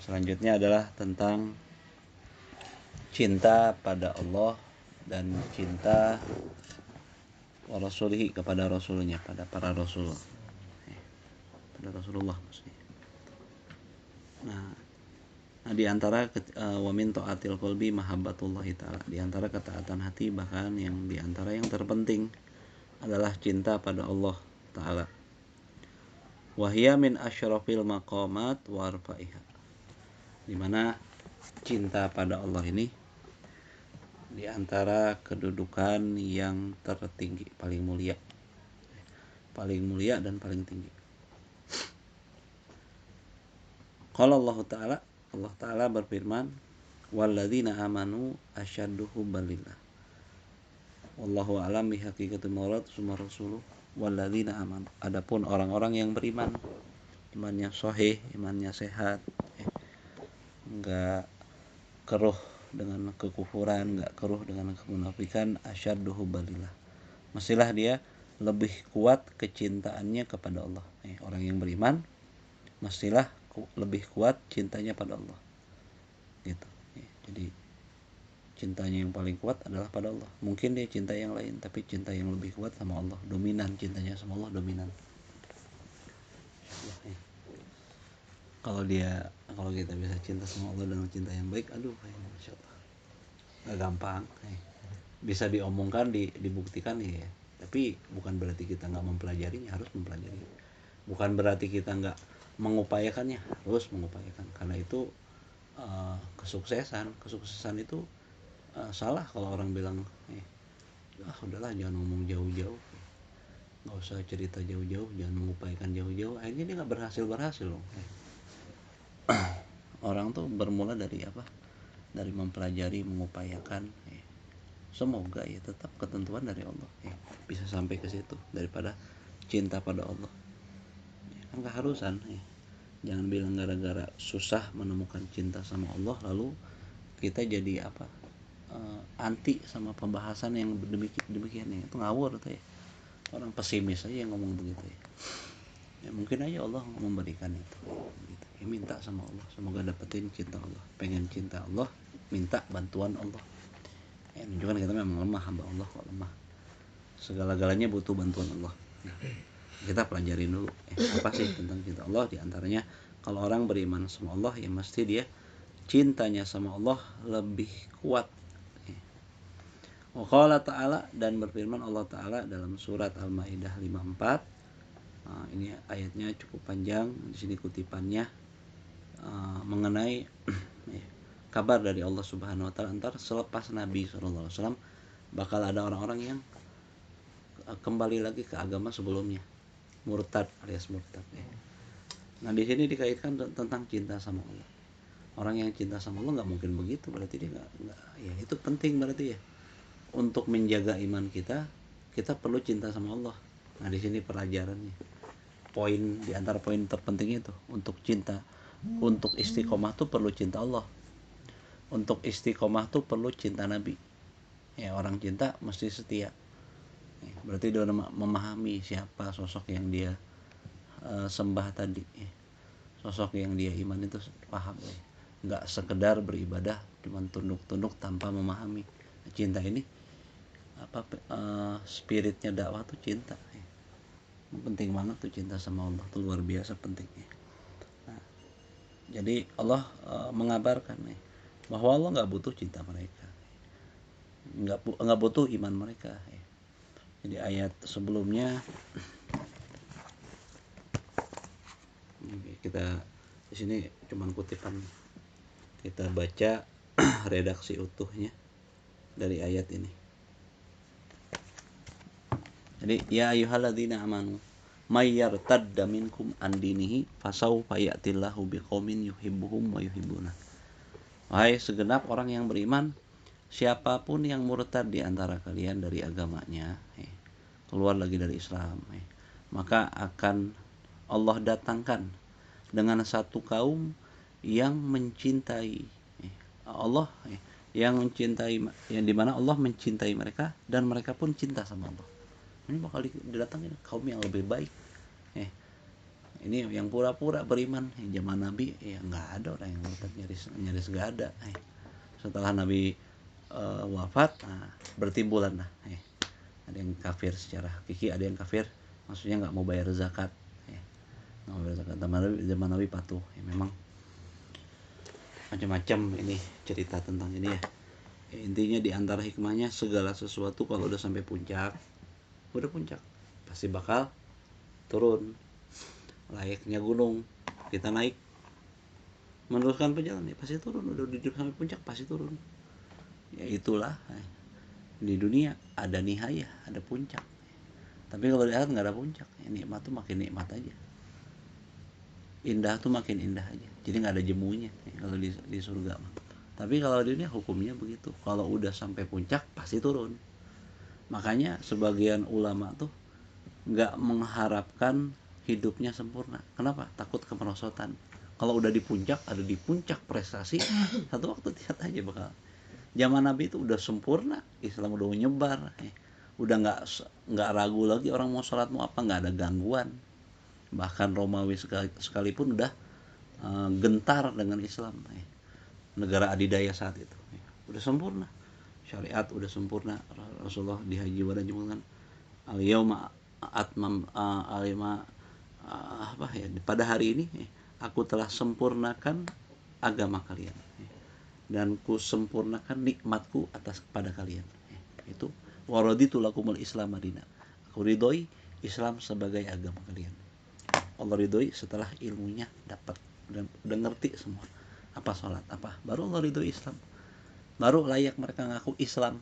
Selanjutnya adalah tentang cinta pada Allah dan cinta wa rasulihi kepada rasulnya, pada para rasul, pada Rasulullah maksudnya. Nah, di antara wa min taatil qalbi mahabbatullah taala, di antara ketaatan hati, bahkan yang di antara yang terpenting adalah cinta pada Allah taala. Wa hiya min asyrafil maqamat wa arfaiha, di mana cinta pada Allah ini di antara kedudukan yang tertinggi, paling mulia dan paling tinggi. Qala Allah Ta'ala berfirman, walladzina amanu asyaddu hubbalillah. Wallahu a'lam bihaqiqati murad summa rasuluh. Walladzina amanu, adapun orang-orang yang beriman, imannya sahih, imannya sehat, enggak keruh dengan kekufuran, enggak keruh dengan kemunafikan, asyaddu hubbalillah, mestilah dia lebih kuat kecintaannya kepada Allah. Orang yang beriman mestilah lebih kuat cintanya pada Allah, gitu. Jadi cintanya yang paling kuat adalah pada Allah. Mungkin dia cinta yang lain, tapi cinta yang lebih kuat sama Allah, dominan, cintanya sama Allah dominan. Kalau kita bisa cinta sama Allah dengan cinta yang baik, aduh, masya Allah, nggak gampang. Bisa diomongkan, dibuktikan ya. Tapi bukan berarti kita nggak mempelajarinya, harus mempelajari. Bukan berarti kita nggak mengupayakannya, harus mengupayakan. Karena itu kesuksesan itu salah kalau orang bilang udahlah, jangan ngomong jauh-jauh, nggak usah cerita jauh-jauh, jangan mengupayakan jauh-jauh. Akhirnya dia nggak berhasil loh. Orang tuh bermula dari apa? Dari mempelajari, mengupayakan. Semoga ya tetap ketentuan dari Allah, bisa sampai ke situ daripada cinta pada Allah. Kan keharusan. Jangan bilang gara-gara susah menemukan cinta sama Allah lalu kita jadi apa? Anti sama pembahasan yang demikian ya. Itu ngawur tuh ya. Orang pesimis aja yang ngomong begitu ya. Mungkin aja Allah memberikan itu. Gitu. Minta sama Allah, semoga dapetin cinta Allah. Pengen cinta Allah, minta bantuan Allah. Menunjukkan kita memang lemah, hamba Allah kok lemah. Segala-galanya butuh bantuan Allah. Kita pelajarin dulu apa sih tentang cinta Allah. Di antaranya kalau orang beriman sama Allah, ya mesti dia cintanya sama Allah lebih kuat. Wa qala ta'ala, dan berfirman Allah Ta'ala dalam surat Al-Maidah 54. Ini ayatnya cukup panjang. Di sini kutipannya mengenai kabar dari Allah Subhanahu wa taala, antar selepas Nabi sallallahu alaihi wasallam bakal ada orang-orang yang kembali lagi ke agama sebelumnya, murtad alias murtad. Nah, di sini dikaitkan tentang cinta sama Allah. Orang yang cinta sama Allah nggak mungkin begitu, berarti dia nggak ya, itu penting berarti ya. Untuk menjaga iman kita perlu cinta sama Allah. Nah, di sini pelajarannya. Poin di antara poin terpenting itu untuk cinta, untuk istiqomah tuh perlu cinta Allah. Untuk istiqomah tuh perlu cinta Nabi. Ya, orang cinta mesti setia. Berarti dia memahami siapa sosok yang dia sembah tadi. Sosok yang dia iman itu paham. Nggak sekedar beribadah cuman tunduk-tunduk tanpa memahami. Cinta ini spiritnya dakwah tuh cinta. Penting banget tuh cinta sama Allah, tuh luar biasa pentingnya. Nah, jadi Allah mengabarkan bahwa Allah nggak butuh cinta mereka, nggak butuh iman mereka. Jadi ayat sebelumnya kita di sini cuman kutipan, kita baca redaksi utuhnya dari ayat ini. Jadi ya ayyuhalladzina amanu may yartadda minkum an dinihi fasawfa ya'tillahu biqaumin yuhibbuhum wa yuhibbuna. Wahai segenap orang yang beriman, siapapun yang murtad di antara kalian dari agamanya, keluar lagi dari Islam, maka akan Allah datangkan dengan satu kaum yang mencintai Allah, yang dimana Allah mencintai mereka dan mereka pun cinta sama Allah. Ini bakal didatangin kaum yang lebih baik, Ini yang pura-pura beriman zaman Nabi ya nggak ada orang yang murtad, nyaris nggak ada. Setelah Nabi wafat, nah, bertimbulan lah. Ada yang kafir secara hakiki, ada yang kafir maksudnya nggak mau bayar zakat. Nggak mau bayar zakat. Zaman Nabi patuh. Memang macam-macam ini cerita tentang ini ya. Intinya di antara hikmahnya segala sesuatu kalau udah sampai puncak, udah puncak pasti bakal turun. Layaknya gunung, kita naik meneruskan perjalanan ya pasti turun. Udah duduk sampai puncak pasti turun. Ya itulah di dunia ada nihaya, ada puncak. Tapi kalau di akhirat nggak ada puncak. Ya, nikmat tuh makin nikmat aja, indah tuh makin indah aja. Jadi nggak ada jemunya ya, kalau di surga mah. Tapi kalau di dunia hukumnya begitu. Kalau udah sampai puncak pasti turun. Makanya sebagian ulama tuh nggak mengharapkan hidupnya sempurna. Kenapa? Takut kemerosotan. Kalau udah di puncak, ada di puncak prestasi, satu waktu lihat aja bakal. Zaman Nabi itu udah sempurna, Islam udah menyebar, udah nggak ragu lagi orang mau sholat mau apa, nggak ada gangguan. Bahkan Romawi sekalipun udah gentar dengan Islam, negara adidaya saat itu, udah sempurna. Syariat udah sempurna. Rasulullah di haji wada jumatan al-yauma atmam alima apa ya, pada hari ini aku telah sempurnakan agama kalian dan ku sempurnakan nikmatku atas kepada kalian. Itu waraditu lakumul Islam madina. Aku ridhoi Islam sebagai agama kalian. Allah ridhoi setelah ilmunya dapat, udah ngerti semua apa sholat apa, baru Allah ridhoi Islam, baru layak mereka ngaku Islam,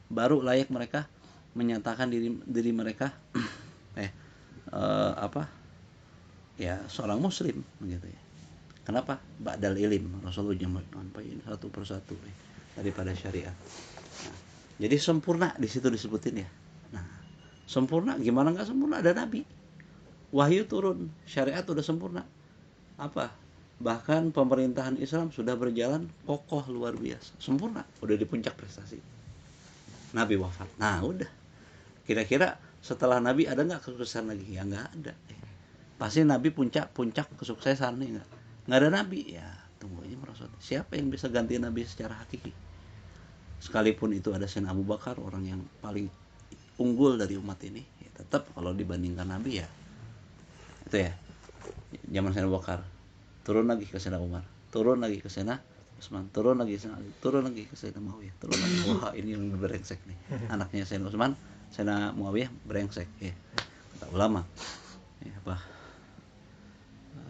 baru layak mereka menyatakan diri mereka apa ya seorang muslim gitu ya. Kenapa? Ba'dal ilim. Rasulullah nyampaikan satu persatu daripada syariat. Nah, jadi sempurna di situ disebutin ya. Nah, sempurna gimana nggak sempurna? Ada nabi, wahyu turun, syariat udah sempurna. Apa? Bahkan pemerintahan Islam sudah berjalan kokoh luar biasa, sempurna, udah di puncak prestasi. Nabi wafat. Nah, udah. Kira-kira setelah Nabi ada nggak kesuksesan lagi? Ya nggak ada. Pasti Nabi puncak kesuksesan nih nggak ada Nabi. Ya tunggu aja merosot. Siapa yang bisa ganti Nabi secara hakiki? Sekalipun itu ada Sayyidina Abu Bakar, orang yang paling unggul dari umat ini, ya tetap kalau dibandingkan Nabi ya itu ya. Zaman Sayyidina Abu Bakar, turun lagi ke Sayyidina Umar, turun lagi ke Sayyidina Utsman, turun lagi ke Sayyidina Muawiyah, turun lagi. Wah ini yang berengsek nih, anaknya Sayyidina Utsman, Sayyidina Muawiyah brengsek ya. Kata ulama ya,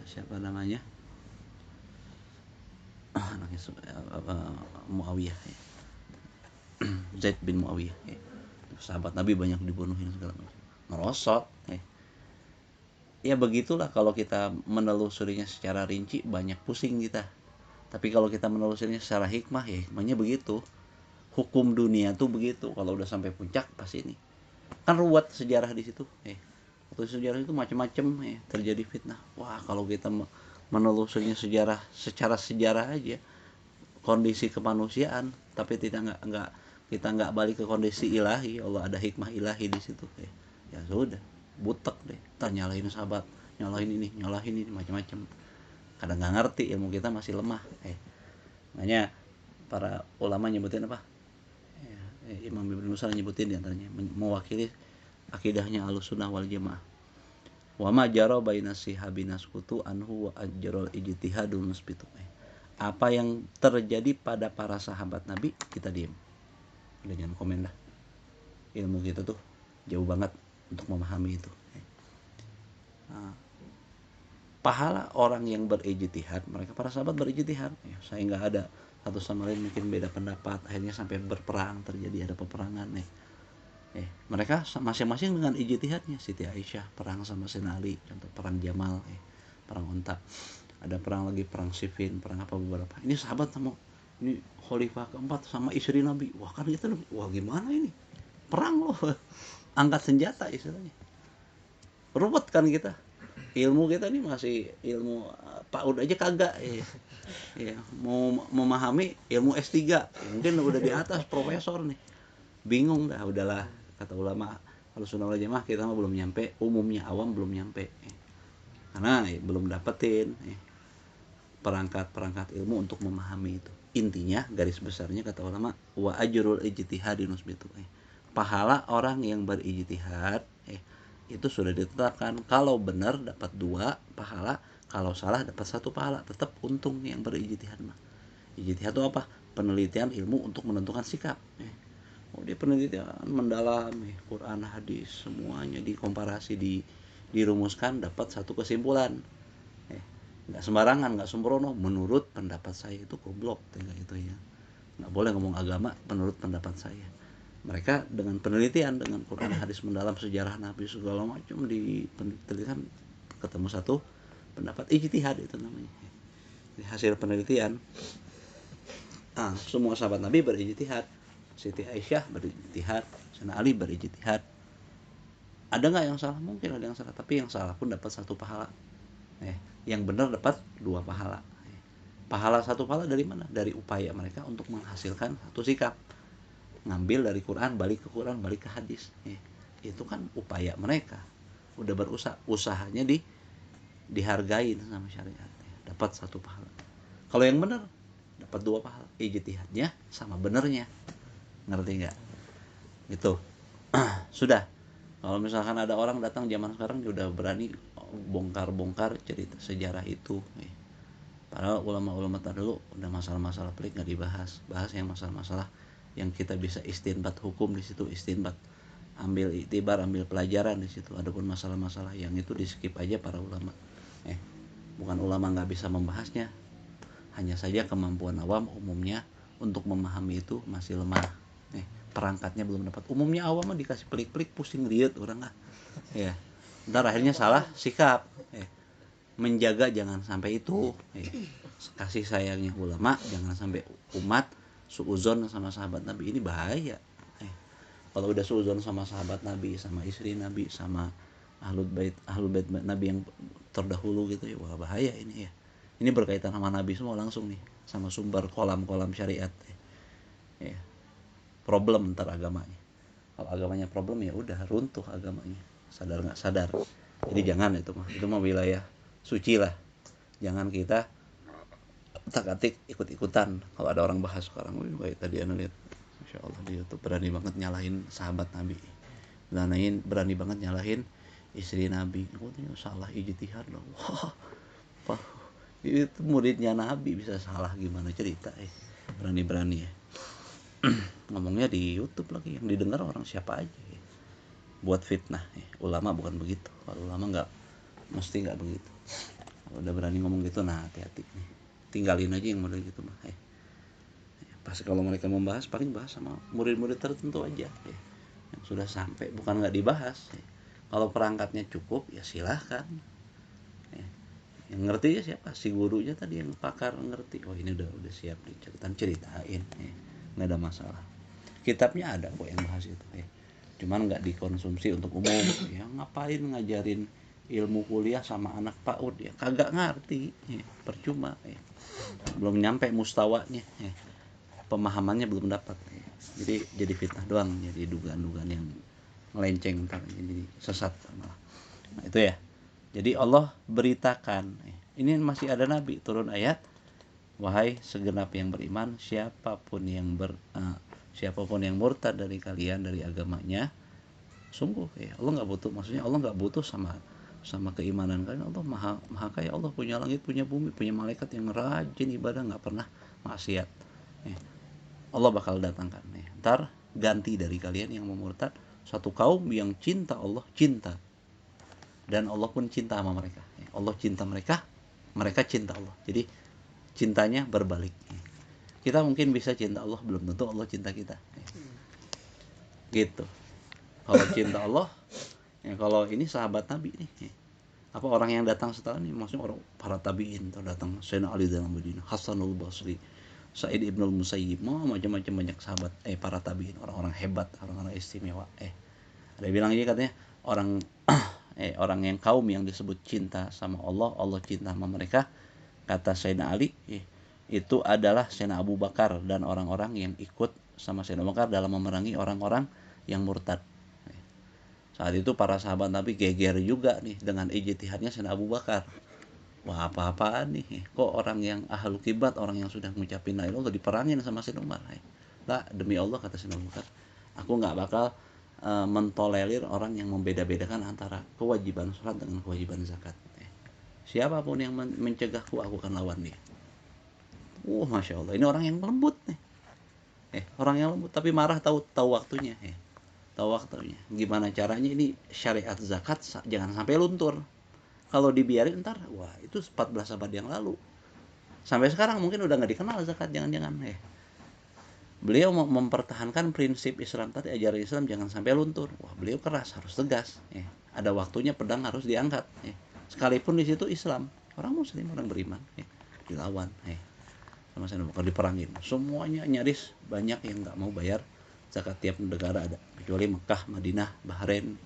siapa namanya anaknya Muawiyah ya. Zaid bin Muawiyah ya. Sahabat Nabi banyak dibunuhin segala macam, merosot ya. Ya begitulah kalau kita menelusurinya secara rinci banyak pusing kita. Tapi kalau kita menelusurinya secara hikmah ya hikmahnya begitu. Hukum dunia tuh begitu, kalau udah sampai puncak pasti ini. Kan ruwet sejarah di situ. Waktu sejarah itu macam-macam terjadi fitnah. Wah, kalau kita menelusurinya secara sejarah aja kondisi kemanusiaan, tapi kita nggak balik ke kondisi ilahi. Allah ada hikmah ilahi di situ. Ya sudah, butek deh. Ntar nyalahin sahabat, nyalahin ini macam-macam. Kadang nggak ngerti, ilmu kita masih lemah. Makanya para ulama nyebutin apa? Imam Ibnu Nusa nyebutin diantaranya mewakili akidahnya Ahlussunnah wal Jamaah. Wa ma jara baina sihabina sukutu anhu wa ajral ijtihadul musbitu. Apa yang terjadi pada para sahabat Nabi kita diam. Udah jangan komen dah. Ilmu kita tuh jauh banget untuk memahami itu. Pahala orang yang berijtihad, mereka para sahabat berijtihad. Saya nggak ada satu sama lain mungkin beda pendapat, akhirnya sampai berperang, terjadi ada peperangan nih. Mereka masing-masing dengan ijtihadnya. Siti Aisyah perang sama Sayyidina Ali, contoh perang Jamal, perang Unta. Ada perang lagi, perang Siffin, perang apa beberapa. Ini sahabat sama ini khalifah keempat sama istri Nabi. Wah kan kita, wah gimana ini? Perang loh, angkat senjata istilahnya. Ruwet kan kita. Ilmu kita nih masih ilmu PAUD aja kagak ya. Mau memahami ilmu S3 mungkin udah di atas profesor nih, bingung dah. Udahlah, kata ulama Ahlussunnah wal Jamaah, kita mah belum nyampe, umumnya awam belum nyampe. karena belum dapetin perangkat ilmu untuk memahami itu. Intinya garis besarnya kata ulama, wa ajrul ijtihadi nusbitu, pahala orang yang berijtihad itu sudah ditetapkan, kalau benar dapat 2 pahala, kalau salah dapat 1 pahala, tetap untung yang berijtihad mah. Ijtihad itu apa? Penelitian ilmu untuk menentukan sikap. Dia penelitian mendalam, Quran, hadis, semuanya dikomparasi, dirumuskan, dapat satu kesimpulan. Nggak sembarangan, nggak sembrono. Menurut pendapat saya itu goblok, itu ya. Nggak boleh ngomong agama menurut pendapat saya. Mereka dengan penelitian, dengan Quran, hadis mendalam, sejarah Nabi segala macam ditelitikan, ketemu satu pendapat, ijtihad itu namanya. Di hasil penelitian, semua sahabat Nabi berijtihad. Siti Aisyah berijtihad, Sayyidina Ali berijtihad. Ada nggak yang salah? Mungkin ada yang salah, tapi yang salah pun dapat 1 pahala. Yang benar dapat 2 pahala. Pahala 1 pahala dari mana? Dari upaya mereka untuk menghasilkan satu sikap. Ngambil dari Quran, balik ke Quran, balik ke hadis. Itu kan upaya mereka. Udah berusaha, usahanya dihargain sama syariat. Dapat 1 pahala. Kalau yang benar dapat 2 pahala. Ijtihadnya sama benernya. Ngerti nggak? Gitu. Sudah. Kalau misalkan ada orang datang zaman sekarang udah berani bongkar-bongkar cerita sejarah itu, padahal ulama-ulama dulu udah masalah-masalah pelik nggak dibahas, bahas yang masalah-masalah yang kita bisa istinbat hukum di situ, istinbat, ambil iktibar, ambil pelajaran di situ. Adapun masalah-masalah yang itu di skip aja para ulama. Bukan ulama nggak bisa membahasnya, hanya saja kemampuan awam umumnya untuk memahami itu masih lemah. Perangkatnya belum dapat. Umumnya awam mah dikasih pelik-pelik pusing riut orang lah. Ntar akhirnya salah sikap. Menjaga jangan sampai itu. Kasih sayangnya ulama, jangan sampai umat suuzon sama sahabat Nabi, ini bahaya. Kalau udah suuzon sama sahabat Nabi, sama istri Nabi, sama ahlul bait Nabi yang terdahulu gitu, wah bahaya ini ya. Ini berkaitan sama Nabi semua langsung nih, sama sumber kolam-kolam syariat. Problem ntar agamanya. Kalau agamanya problem ya udah runtuh agamanya, sadar nggak sadar. Jadi jangan itu mah wilayah suci lah. Jangan kita tak-atik ikut-ikutan. Kalau ada orang bahas sekarang, kayak tadi anda lihat, Masya Allah, dia tuh berani banget nyalahin sahabat Nabi, berani banget nyalahin istri Nabi. Salah ijtihad loh. Wah, itu muridnya Nabi bisa salah gimana cerita berani-berani ya. Ngomongnya di YouTube lagi, yang didengar orang siapa aja buat fitnah. Ulama bukan begitu. Kalau ulama mesti nggak begitu. Kalau udah berani ngomong gitu, nah hati-hati nih, tinggalin aja yang model gitu mah. Pas kalau mereka membahas, paling bahas sama murid-murid tertentu aja yang sudah sampai, bukan nggak dibahas. Kalau perangkatnya cukup ya silahkan. Yang ngerti ya siapa, si gurunya tadi yang pakar ngerti, ini udah siap ceritain, nggak ada masalah. Kitabnya ada kok yang bahas itu, cuman nggak dikonsumsi untuk umum. Ngapain ngajarin ilmu kuliah sama anak PAUD, kagak ngerti, percuma, belum nyampe mustawanya, pemahamannya belum dapat, jadi fitnah doang, jadi dugaan-dugaan yang melenceng, jadi sesat malah. Nah itu ya. Jadi Allah beritakan, ini masih ada Nabi, turun ayat, wahai segenap yang beriman, siapapun yang murtad dari kalian dari agamanya, sungguh Allah nggak butuh, maksudnya Allah nggak butuh sama keimanan kalian. Allah maha kaya, Allah punya langit, punya bumi, punya malaikat yang rajin ibadah, nggak pernah maksiat. Allah bakal datangkan, ntar ganti dari kalian yang memurtad, satu kaum yang cinta Allah, cinta, dan Allah pun cinta sama mereka. Allah cinta mereka, mereka cinta Allah. Jadi cintanya berbalik. Kita mungkin bisa cinta Allah, belum tentu Allah cinta kita. Gitu. Kalau cinta Allah, kalau ini sahabat Nabi nih, apa orang yang datang setelah ini, maksudnya orang para tabiin datang, Sayyidina Ali dalam Madinah, Hasanul Basri, Sa'id ibnul Musayyib, macam-macam banyak sahabat, para tabiin, orang-orang hebat, orang-orang istimewa. Ada bilang aja katanya orang yang kaum yang disebut cinta sama Allah, Allah cinta sama mereka. Kata Sayyidina Ali, itu adalah Sayyidina Abu Bakar dan orang-orang yang ikut sama Sayyidina Abu Bakar dalam memerangi orang-orang yang murtad. Saat itu para sahabat Nabi geger juga nih dengan ijtihadnya Sayyidina Abu Bakar. Wah, apa-apaan nih, kok orang yang ahlul kibat, orang yang sudah ngucapin la ilaha illallah diperangin sama Sayyidina Umar. Lah, demi Allah, kata Sayyidina Abu Bakar, aku nggak bakal mentolerir orang yang membeda-bedakan antara kewajiban sholat dengan kewajiban zakat. Siapapun yang mencegahku, aku akan lawan dia. Masya Allah, ini orang yang lembut nih. Orang yang lembut tapi marah, tahu waktunya. Tahu waktunya. Gimana caranya ini syariat zakat jangan sampai luntur. Kalau dibiarin ntar, wah itu 14 abad yang lalu. Sampai sekarang mungkin udah nggak dikenal zakat, jangan-jangan. Beliau mempertahankan prinsip Islam tadi, ajaran Islam jangan sampai luntur. Wah, beliau keras, harus tegas. Ada waktunya pedang harus diangkat. Sekalipun di situ Islam, orang Muslim, orang beriman, dilawan. Sama saya bakal diperangin. Semuanya nyaris banyak yang nggak mau bayar zakat. Tiap negara ada, kecuali Mekah, Madinah, Bahrain,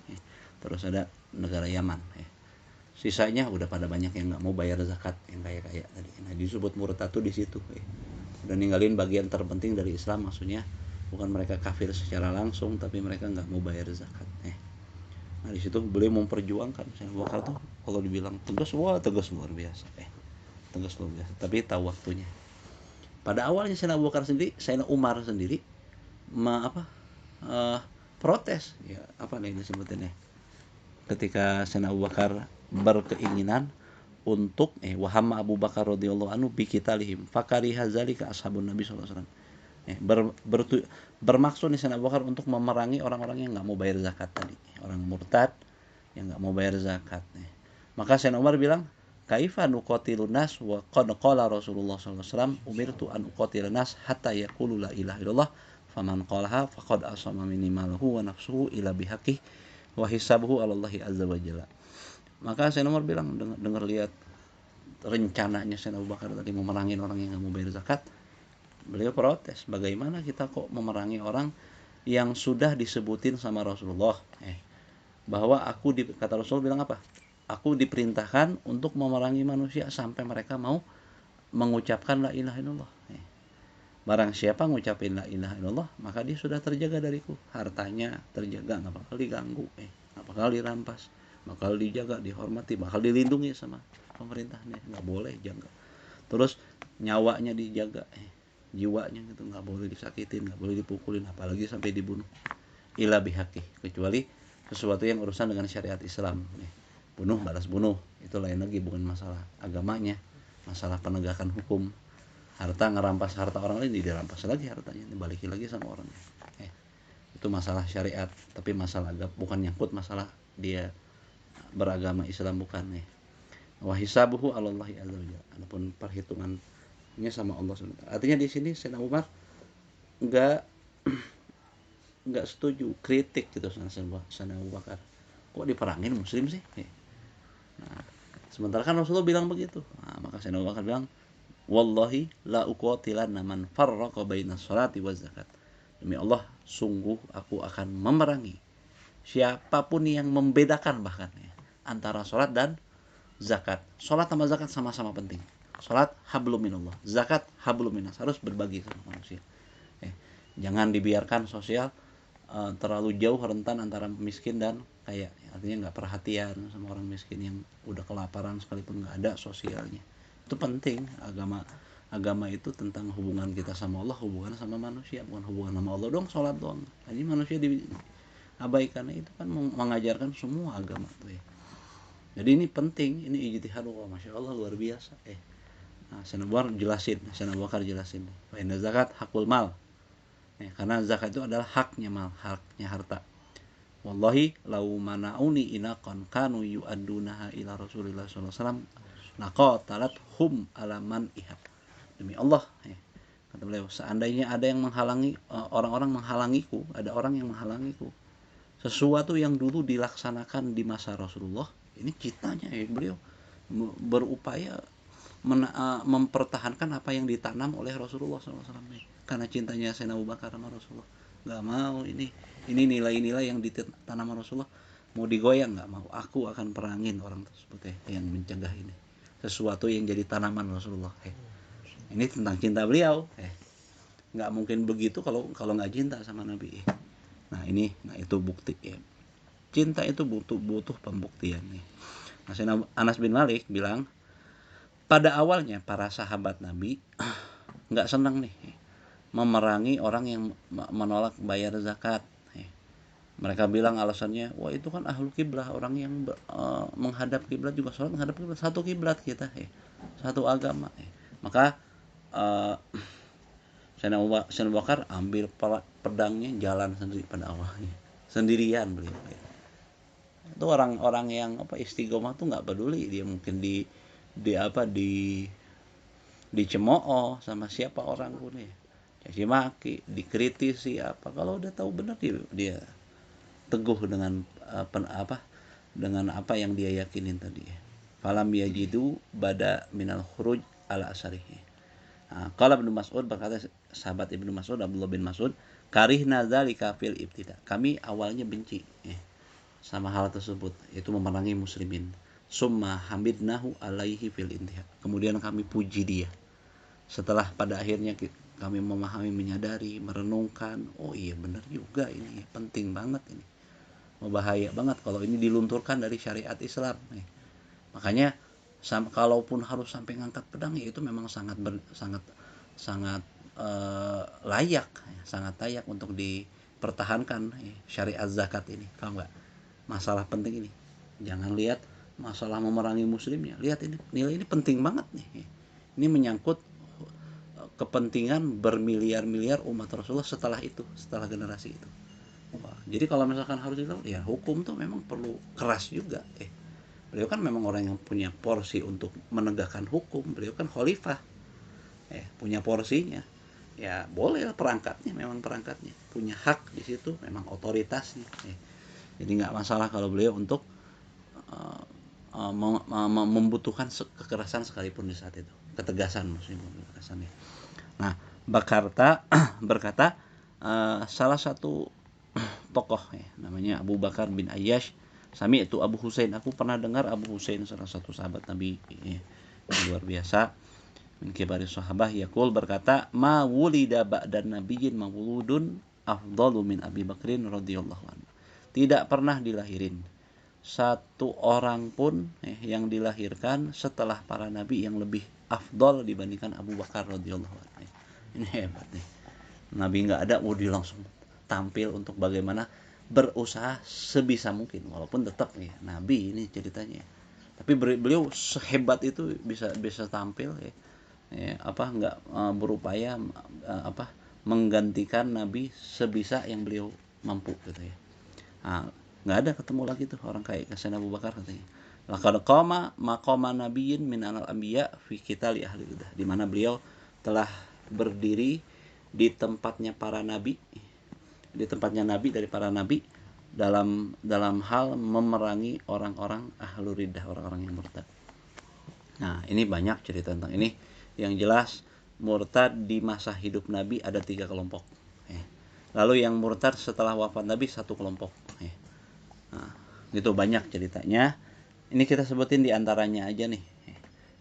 terus ada negara Yaman. Sisanya udah pada banyak yang nggak mau bayar zakat, yang kaya tadi. Nah, disebut murtad tuh di situ. Udah ninggalin bagian terpenting dari Islam, maksudnya bukan mereka kafir secara langsung, tapi mereka nggak mau bayar zakat. Nah, di situ beliau memperjuangkan. Saya Bakar tuh kalau dibilang tegas, wah tegas luar biasa. Tegas luar biasa. Tapi tahu waktunya. Pada awalnya Sayyidina Abu Bakar sendiri, Sayyidina Umar sendiri protes, ya apa nih disebutinnya, ketika Sayyidina Abu Bakar berkeinginan untuk wahamma Abu Bakar radhiyallahu anhu bi qitalihim fakariha zalika ashabun Nabi sallallahu alaihi wasallam. Bermaksud nih Sayyidina Abu Bakar untuk memerangi orang-orang yang nggak mau bayar zakat tadi, orang murtad yang nggak mau bayar zakat. Maka Sayyidina Umar bilang, kaifa nuqatilun nas wa qad qala Rasulullah sallallahu alaihi wasallam umirtu an uqatilan nas hatta yaqulu la ilaha illallah faman qalaha faqad asama minni malahu wa nafsuhu ila bihaqqi wa hisabuhu 'ala Allah azza wa jalla. Maka Sayyidina Umar bilang, dengar lihat rencananya Sayyidina Abu Bakar tadi memerangi orang yang nggak mau bayar zakat. Beliau protes, bagaimana kita kok memerangi orang yang sudah disebutin sama Rasulullah, bahwa kata Rasul bilang apa? Aku diperintahkan untuk memerangi manusia sampai mereka mau mengucapkan la ilaha illallah. Barang siapa ngucapin la ilaha illallah, maka dia sudah terjaga dariku. Hartanya terjaga, nggak bakal diganggu, nggak bakal dirampas, bakal dijaga, dihormati, bakal dilindungi sama pemerintahnya, nggak boleh jaga. Terus nyawanya dijaga, jiwanya gitu nggak boleh disakitin, nggak boleh dipukulin, apalagi sampai dibunuh. Ila bihaqi, kecuali sesuatu yang urusan dengan syariat Islam. Bunuh balas bunuh, itu lain lagi, bukan masalah agamanya, masalah penegakan hukum. Harta, ngerampas harta orang lain, dirampas lagi hartanya, dibalikin lagi sama orangnya. Itu masalah syariat, tapi masalah agama, bukan nyangkut masalah dia beragama Islam, bukan. Wa hisabuhu 'ala Allah azza wa jalla. Adapun perhitungannya sama Allah SWT. Artinya di sini Sayyidina Umar nggak setuju, kritik gitu sama Sayyidina Abu Bakar. Kok diperangin muslim sih? Nah, sementara kan Rasulullah bilang begitu. Nah, maka Sayyidina Abu Bakar bilang, wallahi la uqatilanna man farraqa bainas sholati waz zakat. Demi Allah, sungguh aku akan memerangi siapapun yang membedakan bahkan antara sholat dan zakat. Sholat sama zakat sama-sama penting. Sholat hablum minallah, zakat hablum minas, harus berbagi sama manusia. Jangan dibiarkan sosial terlalu jauh rentan antara miskin dan kaya. Artinya nggak perhatian sama orang miskin yang udah kelaparan sekalipun nggak ada sosialnya. Itu penting. Agama itu tentang hubungan kita sama Allah, hubungan sama manusia, bukan hubungan sama Allah doang, sholat doang. Jadi manusia diabaikannya, itu kan mengajarkan semua agama tuh ya. Jadi ini penting, ini ijtihad, masya Allah luar biasa. Nah, Sayyidina Abu Bakar jelasin. Wa inna zakat hakul mal. Karena zakat itu adalah haknya mal, haknya harta. Wallahi lau mana'uni inaqan kanu yu'addunaha ila Rasulillah sallallahu alaihi wasallam laqatalat hum ala man ihab. Demi Allah, kata beliau, seandainya ada yang menghalangi, orang-orang menghalangiku, ada orang yang menghalangiku sesuatu yang dulu dilaksanakan di masa Rasulullah, ini citanya beliau berupaya mempertahankan apa yang ditanam oleh Rasulullah SAW. Karena cintanya Sayyidina Abu Bakar sama Rasulullah, nggak mau ini nilai-nilai yang ditanam Rasulullah mau digoyang, nggak mau. Aku akan perangin orang tersebut yang mencegah ini, sesuatu yang jadi tanaman Rasulullah. Ini tentang cinta beliau. Nggak mungkin begitu kalau nggak cinta sama Nabi. Nah itu bukti cinta itu butuh pembuktian nih. Nah, Sayyidina Anas bin Malik bilang, pada awalnya para sahabat Nabi nggak senang nih memerangi orang yang menolak bayar zakat. Mereka bilang alasannya, wah itu kan ahlu kiblah, orang yang menghadap kiblat juga sholat menghadap kiblat, satu kiblat kita, satu agama. Maka Sayyidina Abu Bakar ambil pedangnya, jalan sendiri pada awalnya, sendirian beliau. Itu orang-orang yang istiqomah tuh nggak peduli dia mungkin dicemooh sama siapa orang pun ya, caci maki, dikritisi apa, kalau udah tahu benar dia teguh dengan dengan apa yang dia yakinin tadi. Falam yajidu bada minal khuruj ala asarihi. Qala Ibnu Mas'ud, berkata sahabat Ibnu Mas'ud, Abdullah bin Mas'ud, karihna dzalika fil ibtida. Kami awalnya benci sama hal tersebut, yaitu memerangi muslimin. Summa hamidnahu alaihi fil intiha. Kemudian kami puji dia. Setelah pada akhirnya kami memahami, menyadari, merenungkan, oh iya benar juga ini, penting banget ini. Bahaya banget kalau ini dilunturkan dari syariat Islam. Makanya kalaupun harus sampai ngangkat pedang, ya itu memang sangat layak, sangat layak untuk dipertahankan syariat zakat ini. Kalau nggak, masalah penting ini, jangan lihat masalah memerangi muslimnya, lihat ini, nilai ini penting banget nih. Ini menyangkut kepentingan bermiliar-miliar umat Rasulullah setelah generasi itu. Jadi kalau misalkan harus dilakukan, ya hukum tuh memang perlu keras juga. Beliau kan memang orang yang punya porsi untuk menegakkan hukum. Beliau kan khalifah, punya porsinya. Ya boleh lah perangkatnya, memang perangkatnya punya hak di situ, memang otoritasnya. Jadi nggak masalah kalau beliau untuk membutuhkan kekerasan sekalipun di saat itu, ketegasan maksudnya, kekerasannya. Nah, berkata salah satu tokoh namanya Abu Bakar bin Ayyash, sami itu Abu Husain, aku pernah dengar Abu Husain, salah satu sahabat Nabi yang luar biasa, min kibari sahabah, yaqul, berkata, ma wulida ba'dan nabiyyin mawludun afdalu min Abi Bakrin radhiyallahu anhu. Tidak pernah dilahirin satu orang pun yang dilahirkan setelah para nabi yang lebih afdal dibandingkan Abu Bakar radhiyallahu anhu. Ini hebat nih. Nabi nggak ada, dia langsung tampil untuk bagaimana berusaha sebisa mungkin, walaupun tetap Nabi ini ceritanya. Tapi beliau sehebat itu bisa tampil nggak berupaya menggantikan Nabi sebisa yang beliau mampu gitu ya. Nggak ada ketemu lagi tuh orang kayak Sayyidina Abu Bakar katanya. Laqad qama maqama nabiyyin min anal anbiya fi qitali ahli bidah, di mana beliau telah berdiri di tempatnya para nabi, di tempatnya nabi dari para nabi dalam hal memerangi orang-orang ahlu riddah, orang-orang yang murtad. Nah, ini banyak cerita tentang ini. Yang jelas murtad di masa hidup Nabi ada 3 kelompok. Lalu yang murtad setelah wafat Nabi 1 kelompok. Nah, itu banyak ceritanya. Ini kita sebutin di antaranya aja nih.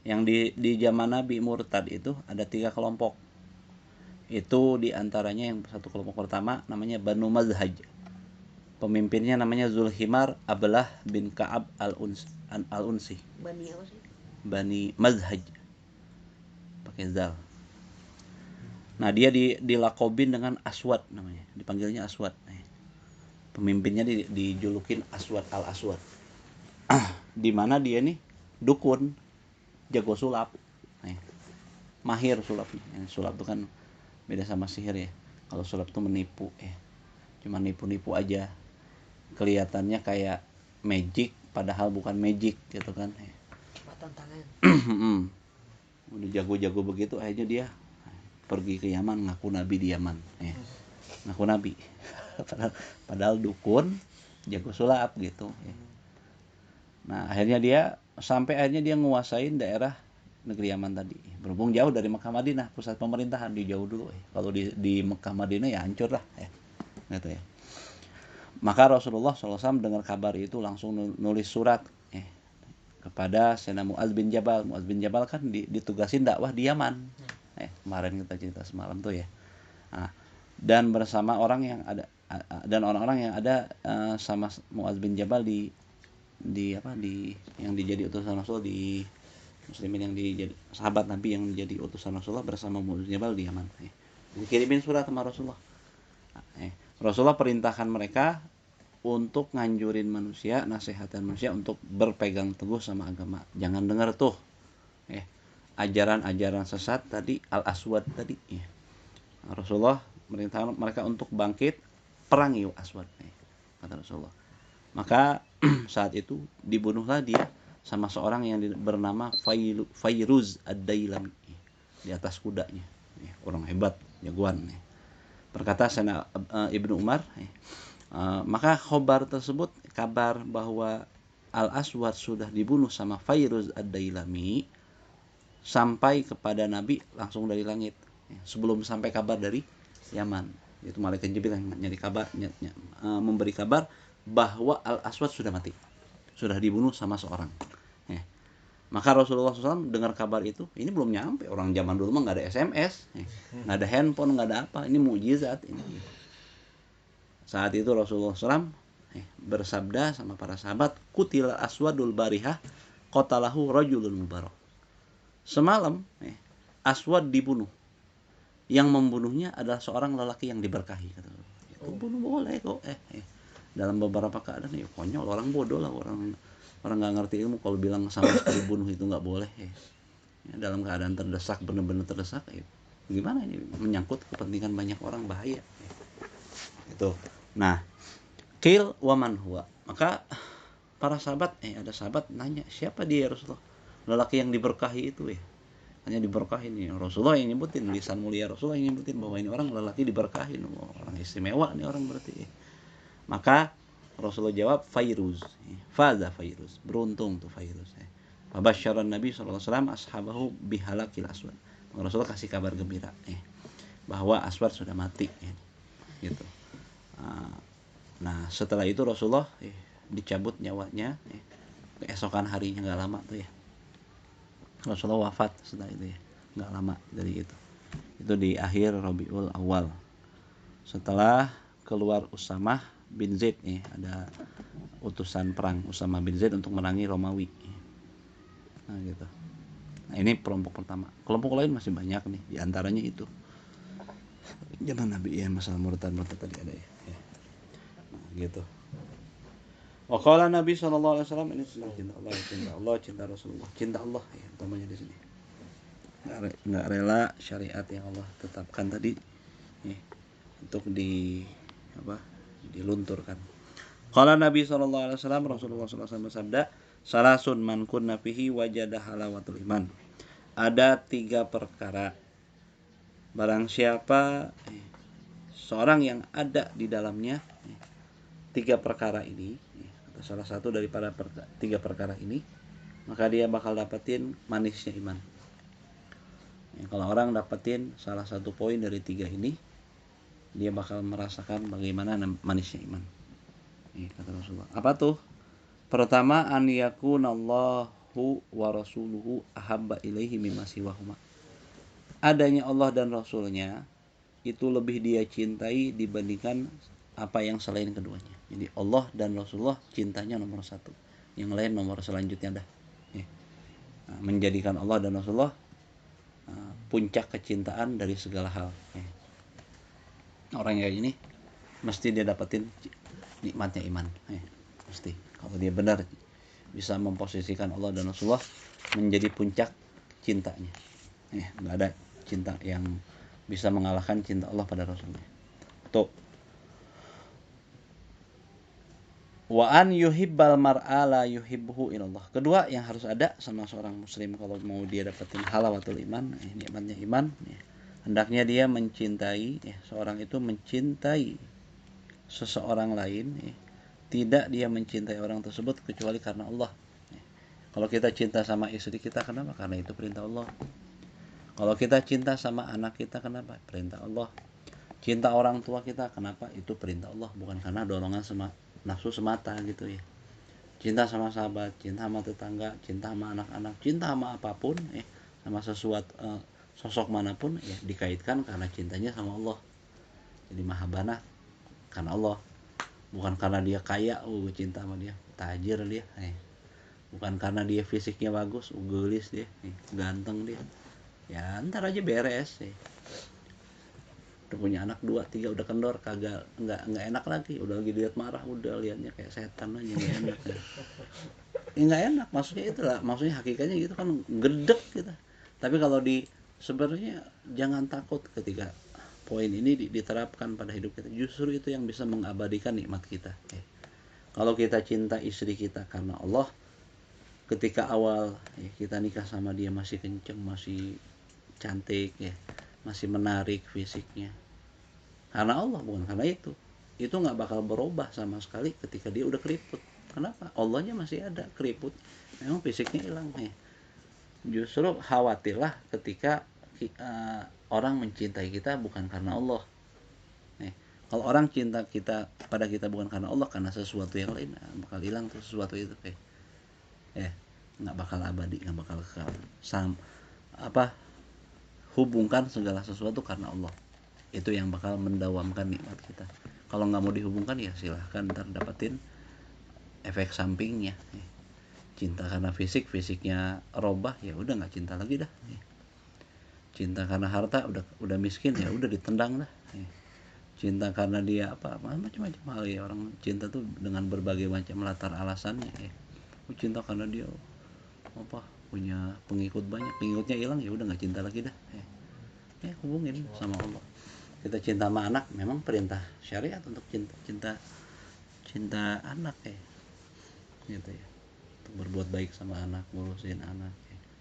Yang di zaman Nabi murtad itu ada 3 kelompok. Itu di antaranya yang 1 kelompok pertama namanya Banu Mazhaj. Pemimpinnya namanya Zulhimar Ablah bin Ka'ab al-Unsi. Bani apa sih? Bani Mazhaj. Pakai zal. Nah, dia dilakobin dengan Aswad namanya. Dipanggilnya Aswad. Pemimpinnya dijulukin Aswad al-Aswad. Di mana dia nih dukun, jago sulap. Mahir sulapnya. Sulap itu kan beda sama sihir ya. Kalau sulap itu menipu cuma nipu-nipu aja. Kelihatannya kayak magic padahal bukan magic gitu kan. Tantangan. Udah jago-jago begitu, akhirnya dia pergi ke Yaman, ngaku nabi di Yaman. Ngaku nabi. padahal dukun, jago sulap gitu. Nah, akhirnya dia nguasain daerah negeri Yaman tadi. Berhubung jauh dari Mekah Madinah, pusat pemerintahan, di jauh dulu. Kalau di Mekah Madinah ya hancur lah gitu ya. Maka Rasulullah SAW dengar kabar itu langsung nulis surat kepada Sayyidina Mu'adz bin Jabal. Mu'adz bin Jabal kan ditugasin dakwah di Yaman. Kemarin kita cerita semalam tuh ya. Nah, dan bersama orang yang ada dan orang-orang yang ada sama Muaz bin Jabal di yang dijadi utusan Rasul, di muslimin yang dijadi sahabat Nabi yang jadi utusan Rasulullah bersama Muaz bin Jabal di Yaman. Dikirimin surat sama Rasulullah. Rasulullah perintahkan mereka untuk nganjurin manusia, nasihatan manusia untuk berpegang teguh sama agama. Jangan dengar tuh ajaran-ajaran sesat tadi, Al-Aswad tadi. Rasulullah merintahkan mereka untuk bangkit perangi Aswad, kata Rasulullah. Maka saat itu dibunuhlah dia sama seorang yang bernama Fairuz Ad-Dailami di atas kudanya. Orang hebat, jagoan. Berkata Sayyidina Ibnu Umar, maka kabar tersebut, kabar bahwa Al-Aswad sudah dibunuh sama Fairuz Ad-Dailami, sampai kepada Nabi langsung dari langit, sebelum sampai kabar dari Yaman. Itu malaikat Jibril yang nyari kabar, memberi kabar bahwa Al-Aswad sudah mati, sudah dibunuh sama seorang. Maka Rasulullah SAW dengar kabar itu, ini belum nyampe, orang zaman dulu mah nggak ada SMS, nggak ada handphone, nggak ada apa, ini mukjizat ini. Saat itu Rasulullah SAW bersabda sama para sahabat, kutil aswadul barihah qatalahu rajulun mubarak. Semalam Aswad dibunuh, yang membunuhnya adalah seorang lelaki yang diberkahi. Itu bunuh boleh kok. Dalam beberapa keadaan konyol, orang bodoh lah, orang nggak ngerti ilmu kalau bilang sama sekali bunuh itu nggak boleh. Dalam keadaan terdesak, benar-benar terdesak, gimana ini, menyangkut kepentingan banyak orang, bahaya. Itu. Nah, qil wa man huwa. Maka para sahabat, ada sahabat nanya, siapa dia ya Rasulullah? Lelaki yang diberkahi itu hanya diberkahi nih. Rasulullah yang nyebutin, lisan mulia Rasulullah yang nyebutin bahwa ini orang lelaki diberkahi, orang istimewa nih orang berarti. Maka Rasulullah jawab, Fairuz, faza Fairuz, beruntung tuh Fairuz. Fabasyaran Nabi SAW ashabahu bihalakil aswad. Rasulullah kasih kabar gembira bahwa Aswad sudah mati, gitu. Nah setelah itu Rasulullah dicabut nyawanya, keesokan harinya nggak lama tuh Rasulullah wafat setelah itu, nggak lama dari itu di akhir Rabiul Awal, setelah keluar Usamah bin Zaid. Ada utusan perang Usamah bin Zaid untuk merangi Romawi. Nah gitu. Nah ini kelompok pertama. Kelompok lain masih banyak nih, diantaranya itu zaman Nabi masalah murtad tadi ada Nah gitu. Waqala Nabi SAW, ini cinta Allah, cinta Allah, cinta Rasulullah, cinta Allah utamanya di sini. Nggak rela syariat yang Allah tetapkan tadi untuk dilunturkan. Qala Nabi SAW, Rasulullah SAW bersabda, salasun man kunna fihi wajada halawatul iman. Ada 3 perkara, barang siapa seorang yang ada di dalamnya 3 perkara ini, salah satu daripada 3 perkara ini, maka dia bakal dapetin manisnya iman. Kalau orang dapetin salah satu poin dari 3 ini, dia bakal merasakan bagaimana manisnya iman. Kata Rasulullah. Apa tuh? Pertama, an yakunallahu wa rasuluhu ahabba ilaihi mimma siwahuma. Adanya Allah dan Rasulnya itu lebih dia cintai dibandingkan apa yang selain keduanya. Jadi Allah dan Rasulullah cintanya nomor 1, yang lain nomor selanjutnya dah. Menjadikan Allah dan Rasulullah puncak kecintaan dari segala hal. Orang kayak ini mesti dia dapetin nikmatnya iman. Mesti. Kalau dia benar bisa memposisikan Allah dan Rasulullah menjadi puncak cintanya. Nggak ada cinta yang bisa mengalahkan cinta Allah pada Rasulnya. Tuh. Wa an yuhibbal mar'a la yuhibbuhu illallah. Kedua yang harus ada sama seorang muslim kalau mau dia dapetin halawatul iman, nikmatnya iman, hendaknya dia mencintai, seorang itu mencintai seseorang lain, tidak dia mencintai orang tersebut kecuali karena Allah. Kalau kita cinta sama istri kita, kenapa? Karena itu perintah Allah. Kalau kita cinta sama anak kita, kenapa? Perintah Allah. Cinta orang tua kita, kenapa? Itu perintah Allah, bukan karena dorongan nafsu semata gitu ya. Cinta sama sahabat, cinta sama tetangga, cinta sama anak-anak, cinta sama apapun, sama sesuatu, sosok manapun, dikaitkan karena cintanya sama Allah. Jadi mahabbanah karena Allah, bukan karena dia kaya gue cinta sama dia, tajir dia, bukan karena dia fisiknya bagus, gelis dia, ganteng dia, ya ntar aja beres, udah punya anak 2 3 udah kendor, kagak nggak enak lagi, udah lagi lihat marah, udah liatnya kayak setan aja, nggak enak ya. Nggak enak, maksudnya itulah, maksudnya hakikatnya gitu kan, gedek gitu. Tapi kalau sebenarnya jangan takut ketika poin ini diterapkan pada hidup kita, justru itu yang bisa mengabadikan nikmat kita. Kalau kita cinta istri kita karena Allah, ketika awal kita nikah sama dia masih kenceng, masih cantik ya, masih menarik fisiknya, karena Allah bukan karena itu nggak bakal berubah sama sekali ketika dia udah keriput. Kenapa? Allahnya masih ada, keriput memang fisiknya hilang. Justru khawatirlah ketika orang mencintai kita bukan karena Allah. Kalau orang cinta kita pada kita bukan karena Allah, karena sesuatu yang lain, bakal hilang tuh sesuatu itu. Nggak bakal abadi, nggak bakal kekal. Hubungkan segala sesuatu karena Allah, itu yang bakal mendawamkan nikmat kita. Kalau nggak mau dihubungkan ya silahkan, ntar dapetin efek sampingnya. Cinta karena fisiknya robah, ya udah nggak cinta lagi dah. Cinta karena harta, udah miskin, ya udah ditendang dah. Cinta karena dia macam-macam hal ya, orang cinta tuh dengan berbagai macam latar alasannya. Cinta karena dia punya pengikut banyak, pengikutnya hilang, ya udah nggak cinta lagi dah. Hubungin sama Allah. Kita cinta sama anak, memang perintah syariat untuk cinta anak gitu ya, untuk berbuat baik sama anak, ngurusin anak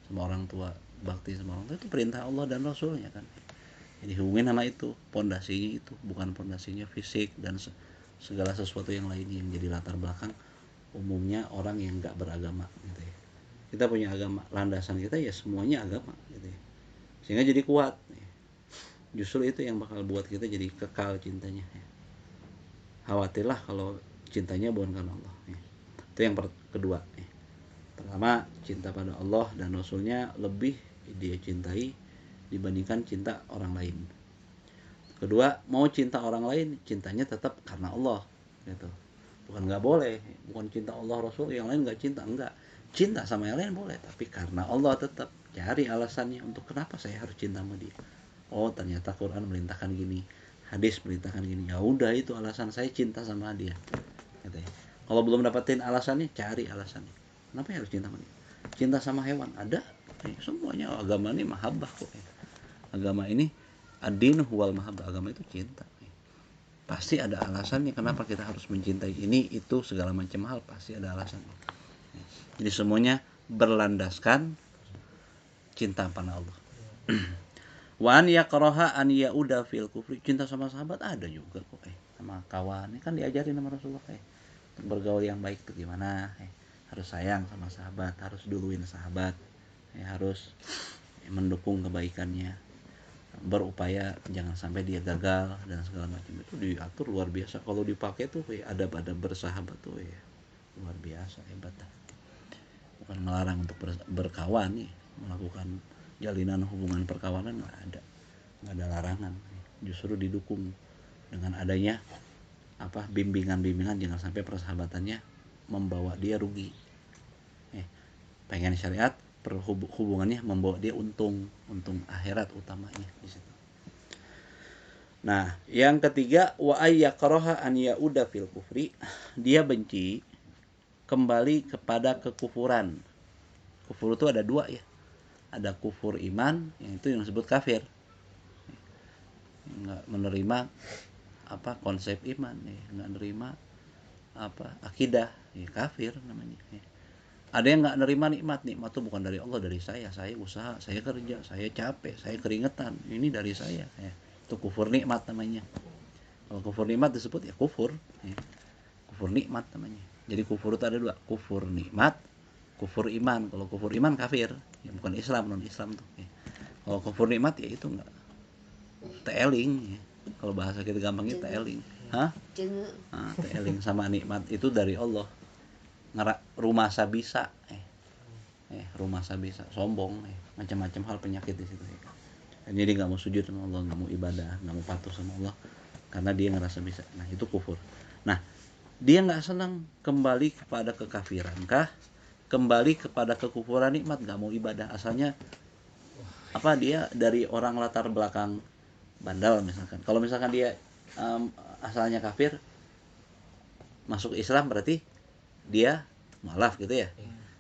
sama orang tua, bakti sama orang tua, itu perintah Allah dan Rasulnya kan. Jadi hubungin sama itu, pondasinya itu, bukan pondasinya fisik dan segala sesuatu yang lainnya yang jadi latar belakang umumnya orang yang nggak beragama gitu ya. Kita punya agama, landasan kita ya semuanya agama gitu ya, sehingga jadi kuat. Justru itu yang bakal buat kita jadi kekal cintanya. Khawatirlah kalau cintanya bukan karena Allah. Itu yang kedua. Pertama, cinta pada Allah dan Rasulnya lebih dia cintai dibandingkan cinta orang lain. Kedua, mau cinta orang lain, cintanya tetap karena Allah gitu. Bukan nggak boleh, bukan cinta Allah Rasul yang lain nggak cinta, enggak. Cinta sama yang lain boleh, tapi karena Allah tetap. Cari alasannya untuk kenapa saya harus cinta sama dia. Oh, ternyata Quran merintahkan gini, hadis merintahkan gini, ya udah itu alasan saya cinta sama dia gitu ya. Kalau belum dapetin alasannya, cari alasannya kenapa harus cinta sama dia. Cinta sama hewan ada, semuanya agama ini mahabbah kok. Agama ini ad-dinu wal mahabbah, agama itu cinta. Pasti ada alasannya kenapa kita harus mencintai ini itu segala macam hal, pasti ada alasannya. Jadi semuanya berlandaskan cinta pada Allah. Wa an yakraha an yauda fil kufri, cinta sama sahabat ada juga kok, sama kawan kan diajarin sama Rasulullah bergaul yang baik tuh gimana, harus sayang sama sahabat, harus duluin sahabat, harus mendukung kebaikannya, berupaya jangan sampai dia gagal dan segala macam. Itu diatur luar biasa, kalau dipakai tuh adab-adab bersahabat tuh luar biasa hebat. Bukan melarang untuk berkawan nih, melakukan jalinan hubungan perkawanan, nggak ada larangan, justru didukung dengan adanya bimbingan jangan sampai persahabatannya membawa dia rugi. Pengen syariat hubungannya membawa dia untung akhirat utamanya di situ. Nah, yang ketiga, wa ayyakraha an yauda fil kufri, dia benci kembali kepada kekufuran. Kufur itu ada dua ya. Ada kufur iman, yang itu yang disebut kafir, nggak menerima konsep iman, nggak menerima akidah, kafir namanya. Ada yang nggak menerima nikmat itu bukan dari Allah, dari saya usaha, saya kerja, saya capek, saya keringetan, ini dari saya. Itu kufur nikmat namanya. Kalau kufur nikmat disebut kufur nikmat namanya. Jadi kufur itu ada dua, kufur nikmat, kufur iman. Kalau kufur iman kafir, bukan Islam, non Islam tuh. Kalau kufur nikmat itu enggak, teeling. Kalau bahasa kita gampangnya teeling. Teeling sama nikmat itu dari Allah. Rumah sabisa, rumah sabisa, sombong, macam-macam hal penyakit di situ. Jadi nggak mau sujud sama Allah, nggak mau ibadah, nggak mau patuh sama Allah, karena dia ngerasa bisa. Nah itu kufur. Nah dia nggak senang kembali kepada kekafiran kah, kembali kepada kekufuran nikmat, nggak mau ibadah, asalnya apa, dia dari orang latar belakang bandel misalkan. Kalau misalkan dia asalnya kafir masuk Islam, berarti dia mualaf gitu ya.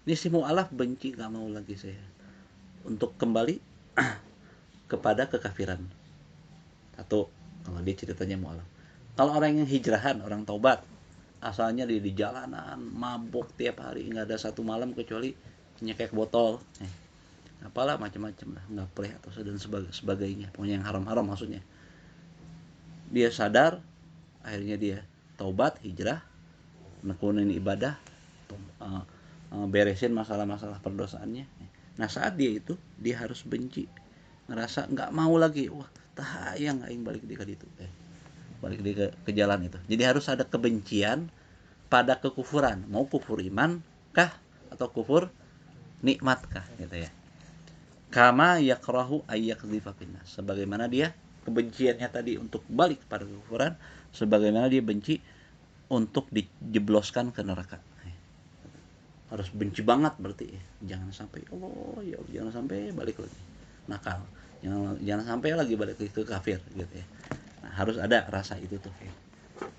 Ini si mualaf benci, nggak mau lagi saya untuk kembali kepada kekafiran. Satu, kalau dia ceritanya mualaf. Kalau orang yang hijrahan, orang taubat, asalnya di jalanan mabuk tiap hari, nggak ada satu malam kecuali nyekek botol, apalah macam-macam lah, ngapleh atau dan sebagainya, pokoknya yang haram-haram maksudnya. Dia sadar, akhirnya dia taubat, hijrah, nekunin ibadah, beresin masalah-masalah perdosaannya. Nah saat dia itu, dia harus benci, ngerasa nggak mau lagi, wah tahayang aing balik dia ke itu, balik dia ke jalan itu. Jadi harus ada kebencian pada kekufuran, mau kufur iman kah atau kufur nikmat kah gitu ya. Kama yakrahu ayyakdzifa finnas, sebagaimana dia kebenciannya tadi untuk balik pada kekufuran, sebagaimana dia benci untuk dijebloskan ke neraka. Harus benci banget berarti ya. Jangan sampai Allah ya, jangan sampai balik lagi nakal, jangan sampai lagi balik ke kafir gitu ya. Nah, harus ada rasa itu tuh ya.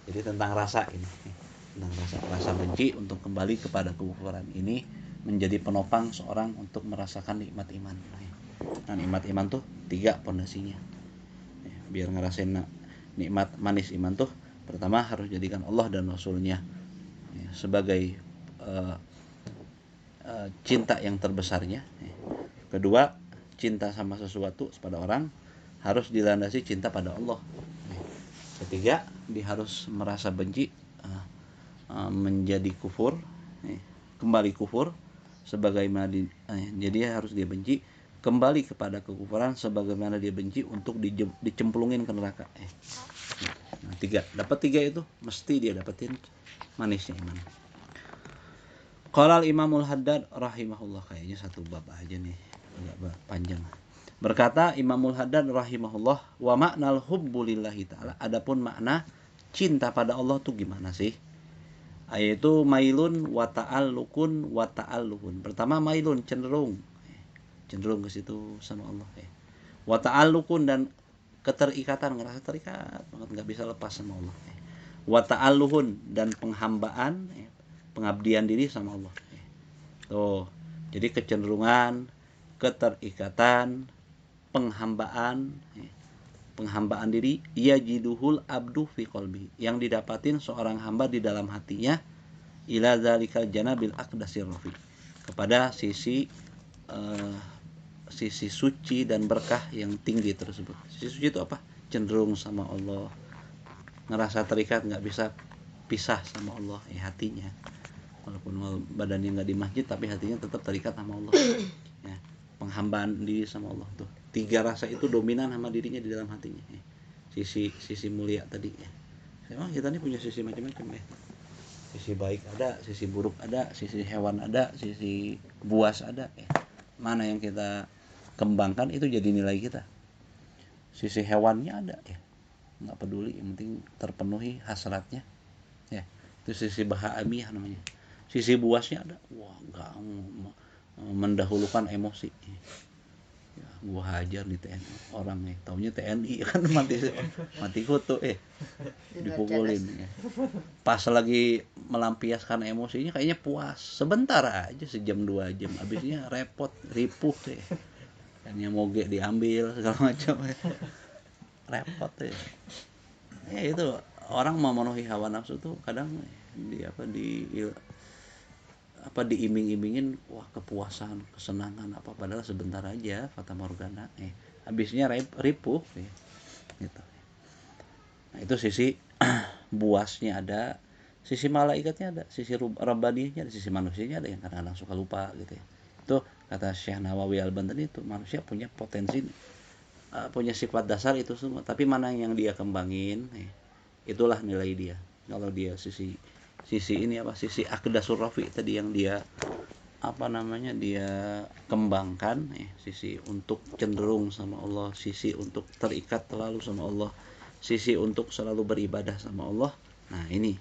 Jadi tentang rasa ini, tentang rasa benci untuk kembali kepada kekufuran ini menjadi penopang seorang untuk merasakan nikmat iman. Nah nikmat iman tuh 3 pondasinya. Biar ngerasain nikmat manis iman tuh, pertama harus jadikan Allah dan Rasulnya sebagai cinta yang terbesarnya. Kedua, cinta sama sesuatu pada orang harus dilandasi cinta pada Allah. Ketiga, dia harus merasa benci menjadi kufur, kembali kufur sebagaimana jadi harus dia benci kembali kepada kekufuran sebagaimana dia benci untuk dicemplungin ke neraka. Nah, 3, dapat 3 itu mesti dia dapetin manisnya iman. Qala al-Imamul Haddad rahimahullah, kayaknya satu bab aja nih, agak panjang. Berkata Imamul Haddad rahimahullah, wa ma'nal hubbu lillahi ta'ala, adapun makna cinta pada Allah tuh gimana sih? Yaitu mailun wa ta'allukun wa ta'alluhun. Pertama mailun, cenderung ke situ sama Allah. Wa ta'allukun, dan keterikatan, ngerasa terikat banget, nggak bisa lepas sama Allah. Wa ta'alluhun, dan penghambaan, pengabdian diri sama Allah. Tuh, jadi kecenderungan, keterikatan, penghambaan diri, yajiduhul abdu fi qalbi, yang didapatin seorang hamba di dalam hatinya, ila zalikal janabil aqdasir rafi, kepada sisi suci dan berkah yang tinggi tersebut. Sisi suci itu apa? Cenderung sama Allah, ngerasa terikat, nggak bisa pisah sama Allah hatinya, walaupun badannya nggak di masjid tapi hatinya tetap terikat sama Allah. Ya, penghambaan diri sama Allah tuh 3 rasa itu dominan sama dirinya di dalam hatinya. Sisi mulia tadi ya. Memang kita ini punya sisi macam-macam ya. Sisi baik ada, sisi buruk ada, sisi hewan ada, sisi buas ada ya. Mana yang kita kembangkan itu jadi nilai kita. Sisi hewannya ada ya, nggak peduli, yang penting terpenuhi hasratnya ya, itu sisi bahagiah namanya. Sisi buasnya ada, wah nggak mendahulukan emosi ya, gua hajar di TNI orang nih, taunya TNI kan mati kutu dipukulin ya. Pas lagi melampiaskan emosinya kayaknya puas sebentar aja, sejam 2 jam, habisnya repot ripuh deh, kan yang moge diambil segala macam ya. Repot ya itu orang memenuhi hawa nafsu tuh kadang diiming-imingin, wah kepuasan, kesenangan apa, padahal sebentar aja, fata morgana, habisnya ripuh gitu. Nah itu sisi buasnya ada, sisi malaikatnya ada, sisi rabbaniyahnya ada, sisi manusianya ada yang kadang-kadang suka lupa gitu ya. Itu kata Syekh Nawawi Al-Bantani, itu manusia punya potensi, punya sifat dasar itu semua, tapi mana yang dia kembangin, itulah nilai dia. Kalau dia sisi aqdasur rafi tadi yang dia dia kembangkan, sisi untuk cenderung sama Allah, sisi untuk terikat terlalu sama Allah, sisi untuk selalu beribadah sama Allah. Nah ini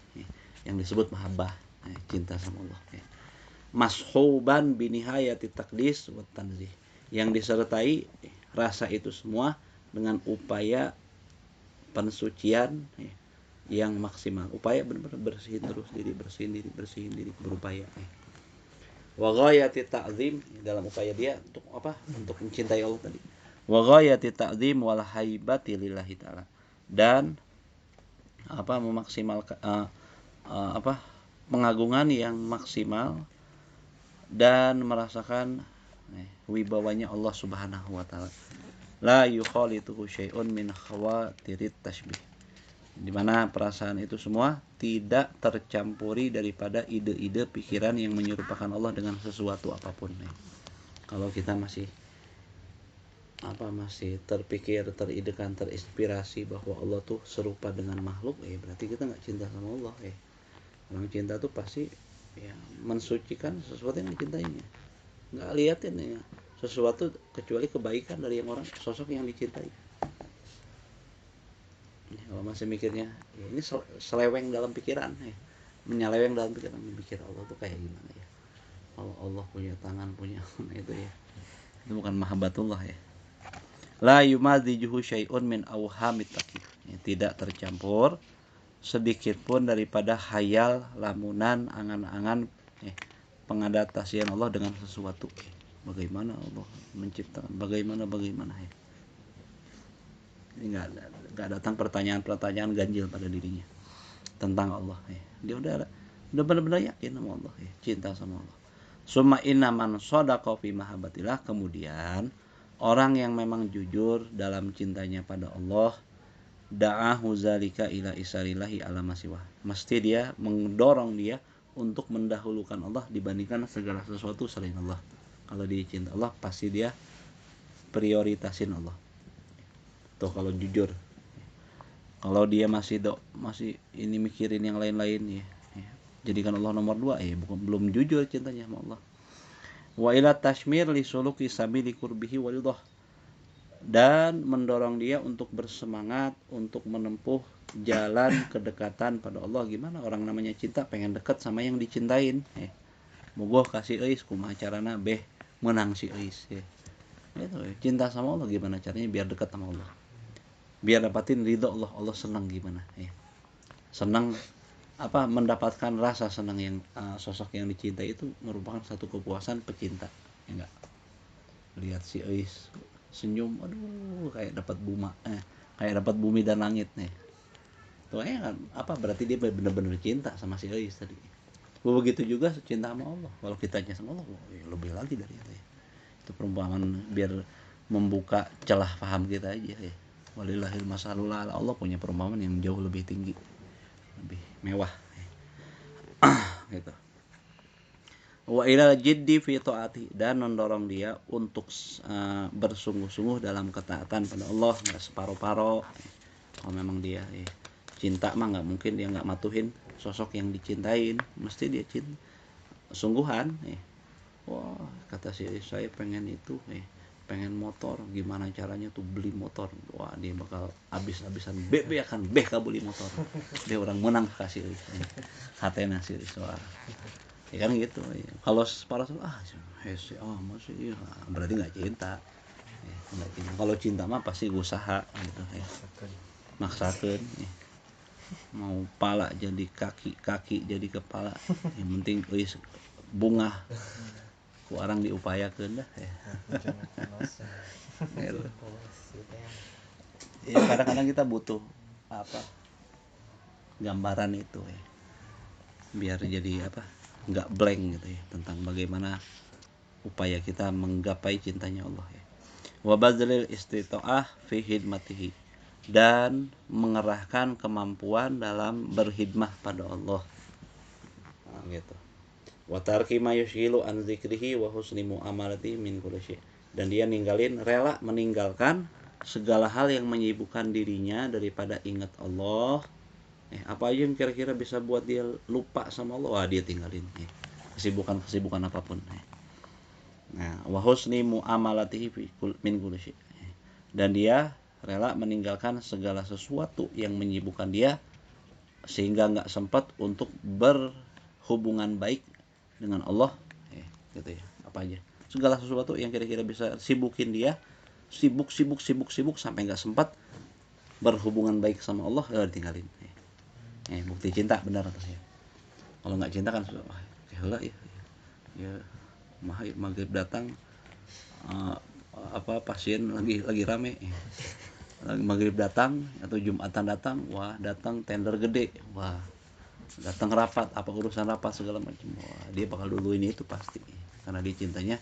yang disebut mahabbah, cinta sama Allah. Mashuban binihayati taqdis wa tanzih, yang disertai rasa itu semua dengan upaya pensucian yang maksimal. Upaya benar-benar bersihin terus diri, bersihin diri, berupaya. Wa ghayati ta'zim, dalam upaya dia untuk apa? Untuk mencintai Allah tadi. Wa ghayati ta'zim wal haibati lillahi ta'ala. Dan apa memaksimalkan pengagungan yang maksimal dan merasakan wibawanya Allah Subhanahu wa taala. La yukhalituhu syai'un min khawatirit tashbih, di mana perasaan itu semua tidak tercampuri daripada ide-ide pikiran yang menyerupakan Allah dengan sesuatu apapun. Kalau kita masih terpikir, teridekan, terinspirasi bahwa Allah tuh serupa dengan makhluk, berarti kita nggak cinta sama Allah. Orang cinta tuh pasti mensucikan sesuatu yang dicintainya, nggak liatin sesuatu kecuali kebaikan dari yang orang sosok yang dicintai. Kalau masih mikirnya ini seleweng dalam pikiran, menyeleweng dalam pikiran, mikir Allah tuh kayak gimana ya, kalau Allah punya tangan, punya itu bukan mahabbatullah ya. La yumadzijuhu syai'un min awhamit taqi, tidak tercampur sedikit pun daripada khayal, lamunan, angan-angan pengadaptasian Allah dengan sesuatu. Bagaimana Allah menciptakan, bagaimana ya. Ini nggak datang pertanyaan ganjil pada dirinya tentang Allah. Dia udah benar-benar yakin sama Allah, cinta sama Allah. Summa inna man shadaqa fi mahabbatillah, kemudian orang yang memang jujur dalam cintanya pada Allah, da'ahu zalika ila isarillahi ala masiwah, mesti dia mendorong dia untuk mendahulukan Allah dibandingkan segala sesuatu selain Allah. Kalau dia cinta Allah, pasti dia prioritasin Allah. Tuh kalau jujur. Kalau dia masih ini mikirin yang lain-lain jadikan Allah nomor 2, belum jujur cintanya sama Allah. Wa ila tashmir li suluki sabili qurbihi wa ridhah, dan mendorong dia untuk bersemangat untuk menempuh jalan kedekatan pada Allah. Gimana orang namanya cinta, pengen dekat sama yang dicintain. Moga kasih euis kumaha carana beh menang si euis. Itu cinta sama Allah, gimana caranya biar dekat sama Allah, biar dapatin ridho Allah. Allah senang gimana? Senang mendapatkan rasa senang yang sosok yang dicintai itu merupakan satu kepuasan pecinta. Enggak. Lihat si Eis senyum, aduh kayak dapat kayak dapat bumi dan langit nih. Tuh berarti dia benar-benar cinta sama si Eis tadi. Begitu juga cinta sama Allah. Kalau kita cinta sama Allah, lebih lagi dari itu. Itu perumpamaan biar membuka celah paham kita aja. Walillahil masalul a'la, Allah punya perumpamaan yang jauh lebih tinggi, lebih mewah. Gitu. Wa ilal jiddi fi taati, dan mendorong dia untuk bersungguh-sungguh dalam ketaatan pada Allah, nggak separo-paro. Kalau memang dia cinta mah nggak mungkin dia nggak matuhin sosok yang dicintain, mesti dia cinta sungguhan. Wah, kata si saya pengen itu, pengen motor, gimana caranya tuh beli motor. Wah, dia bakal habis-habisan akan kabeli motor. Dia orang menang kasih hatena sih soal. Ya kan gitu. Kalau para masih berarti nggak cinta. Nggak cinta. Kalau cinta mah pasti usaha gitu maksakeun. Mau pala jadi kaki jadi kepala. Yang penting bunga ku orang diupayakeun dah. Ya kadang-kadang kita butuh gambaran itu biar jadi nggak blank gitu tentang bagaimana upaya kita menggapai cintanya Allah wa bazlil istita'ah fi khidmatihi, dan mengerahkan kemampuan dalam berkhidmah pada Allah gitu. Wa tarki ma yushghilu an dzikrihi wa husni muamalati min kulli syai', dan dia rela meninggalkan segala hal yang menyibukkan dirinya daripada ingat Allah. Apa aja yang kira-kira bisa buat dia lupa sama Allah, dia tinggalin. Kesibukan apapun. Nah, wa husni muamalatihi min kulli syai', dan dia rela meninggalkan segala sesuatu yang menyibukkan dia sehingga nggak sempat untuk berhubungan baik dengan Allah, gitu ya. Apa aja segala sesuatu yang kira-kira bisa sibukin dia, sibuk sampai nggak sempat berhubungan baik sama Allah, tinggalin. Bukti cinta benar atau ya. Kalau nggak cinta kan wah ya maghrib datang, pasien lagi rame, maghrib datang atau jumatan datang, wah datang tender gede, wah datang rapat, apa urusan rapat segala macam, wah dia bakal duluin itu pasti, karena dia cintanya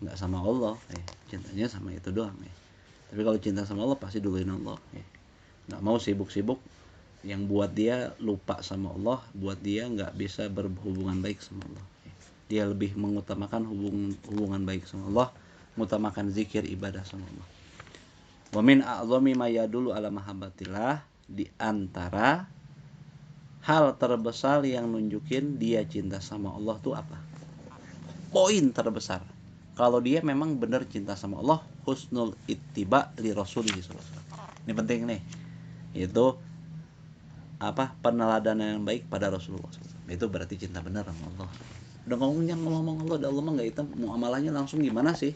nggak sama Allah, cintanya sama itu doang. Tapi kalau cinta sama Allah pasti duluin Allah, nggak mau sibuk yang buat dia lupa sama Allah, buat dia nggak bisa berhubungan baik sama Allah. Dia lebih mengutamakan hubungan baik sama Allah, mengutamakan zikir ibadah sama Allah. Wa min a'zami ma yadullu ala mahabbatillah, di antara hal terbesar yang nunjukin dia cinta sama Allah tuh apa? Poin terbesar. Kalau dia memang benar cinta sama Allah, husnul ittiba li rasulih sallallahu alaihi wasallam. Ini penting nih. Itu peneladanan yang baik pada Rasulullah SAW. Itu berarti cinta benar sama Allah. Udah ngomong Allah, Allah mah nggak, itu muamalahnya langsung gimana sih?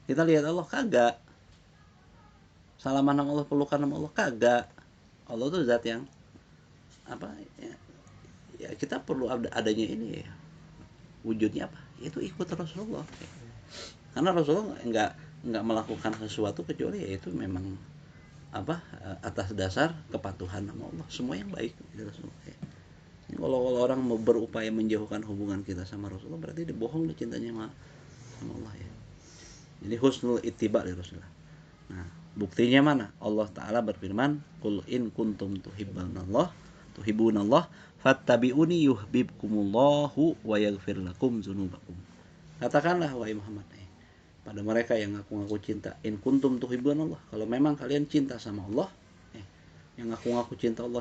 Kita lihat Allah kagak, salaman sama Allah, pelukan sama Allah kagak. Allah tuh zat yang ya kita perlu adanya ini ya, wujudnya apa? Itu ikut Rasulullah. Karena Rasulullah nggak melakukan sesuatu kecuali ya itu memang atas dasar kepatuhan sama Allah, semua yang baik dari Rasulullah. Kalau orang mau berupaya menjauhkan hubungan kita sama Rasulullah, berarti dia bohong, dia cintanya sama Allah ya. Jadi husnul ittiba li Rasulullah. Nah, buktinya mana? Allah Ta'ala berfirman, qul in kuntum tuhibbunallah fattabi'uni yuhibbukumullahu wa yaghfir lakum dzunubakum. Katakanlah wahai Muhammad, pada mereka yang ngaku-ngaku cinta, in kuntum tuhibbunallah, kalau memang kalian cinta sama Allah, yang ngaku-ngaku cinta Allah,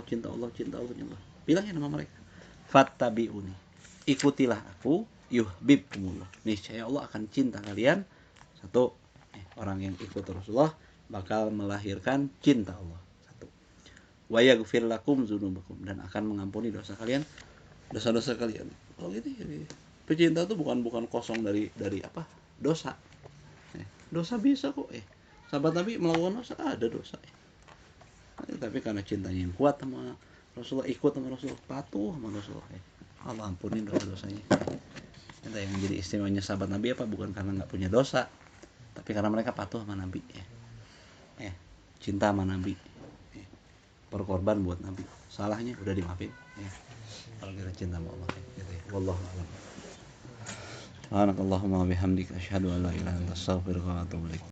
bilangnya nama mereka, fattabi'uni, ikutilah aku, yuhibbukumullah, niscaya Allah akan cinta kalian. Satu, orang yang ikut Rasulullah bakal melahirkan cinta Allah. Satu, wa yaghfir lakum dzunubakum, dan akan mengampuni dosa kalian. Kalau gitu, pecinta itu bukan kosong dari dosa. Dosa bisa kok, sahabat Nabi melakukan dosa, ada dosa. Tapi karena cintanya yang kuat sama Rasulullah, ikut sama Rasulullah, patuh sama Rasulullah, Allah ampunin dosa-dosanya. Itu yang jadi istimewanya sahabat Nabi bukan karena nggak punya dosa, tapi karena mereka patuh sama Nabi, cinta sama Nabi, berkorban buat Nabi, salahnya udah dimaafin, kalau kita cinta sama Allah, gitu ya. Wallahu a'lam. Subhanakallahumma wa bihamdika asyhadu an la ilaha illa anta astaghfiruka wa atubu ilaik.